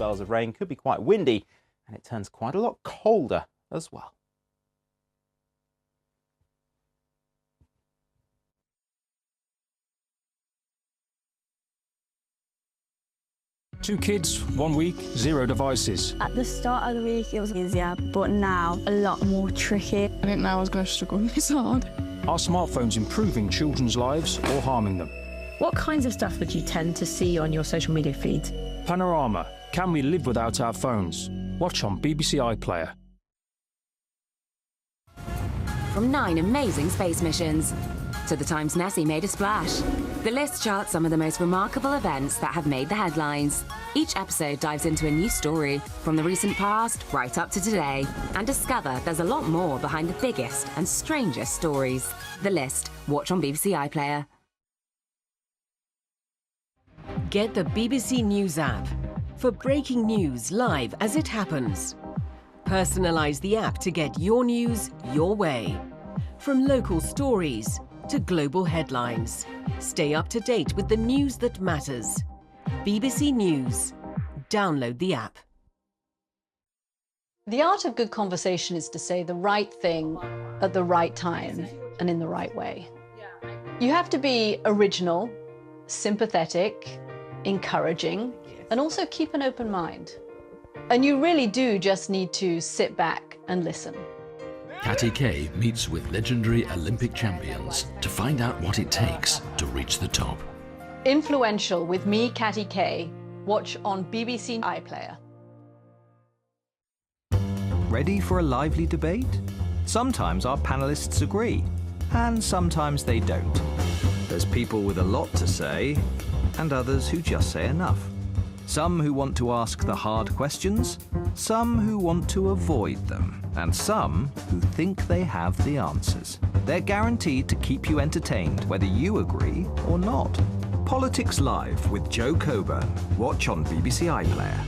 spells of rain, could be quite windy, and it turns quite a lot colder as well. Two kids, 1 week, 0 devices. At the start of the week, it was easier, but now a lot more tricky. I didn't know I was going to struggle this hard. Are smartphones improving children's lives or harming them? What kinds of stuff would you tend to see on your social media feeds? Panorama. Can we live without our phones? Watch on BBC iPlayer. From 9 amazing space missions to the times Nessie made a splash, the list charts some of the most remarkable events that have made the headlines. Each episode dives into a new story, from the recent past right up to today, and discover there's a lot more behind the biggest and strangest stories. The List. Watch on BBC iPlayer. Get the BBC News app for breaking news live as it happens. Personalise the app to get your news your way. From local stories to global headlines. Stay up to date with the news that matters. BBC News. Download the app. The art of good conversation is to say the right thing at the right time and in the right way. You have to be original, sympathetic, encouraging, and also keep an open mind. And you really do just need to sit back and listen. Catty Kay meets with legendary Olympic champions to find out what it takes to reach the top. Influential with me, Catty Kay. Watch on BBC iPlayer. Ready for a lively debate? Sometimes our panelists agree, and sometimes they don't. There's people with a lot to say, and others who just say enough. Some who want to ask the hard questions, some who want to avoid them, and some who think they have the answers. They're guaranteed to keep you entertained, whether you agree or not. Politics Live with Joe Coburn. Watch on BBC iPlayer.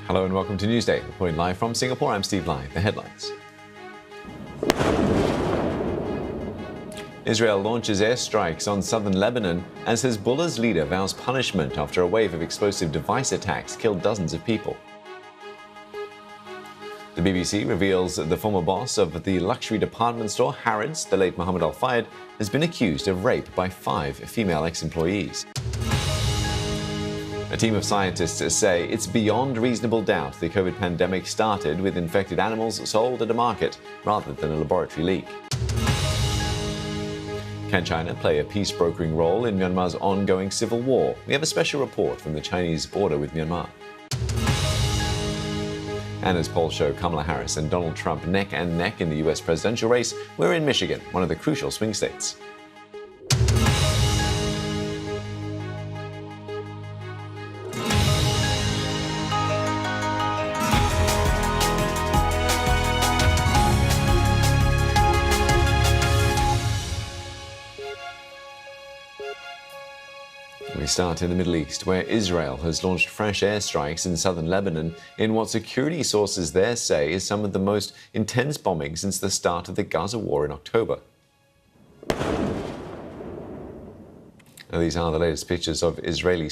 Hello and welcome to Newsday. Reporting live from Singapore, I'm Steve Lai. The headlines. Israel launches airstrikes on southern Lebanon as Hezbollah's leader vows punishment after a wave of explosive device attacks killed dozens of people. The BBC reveals the former boss of the luxury department store Harrods, the late Mohammed Al-Fayed, has been accused of rape by 5 female ex-employees. A team of scientists say it's beyond reasonable doubt the COVID pandemic started with infected animals sold at a market rather than a laboratory leak. Can China play a peace-brokering role in Myanmar's ongoing civil war? We have a special report from the Chinese border with Myanmar. And as polls show Kamala Harris and Donald Trump neck and neck in the US presidential race, we're in Michigan, one of the crucial swing states. We start in the Middle East, where Israel has launched fresh airstrikes in southern Lebanon in what security sources there say is some of the most intense bombing since the start of the Gaza war in October. Now, these are the latest pictures of Israeli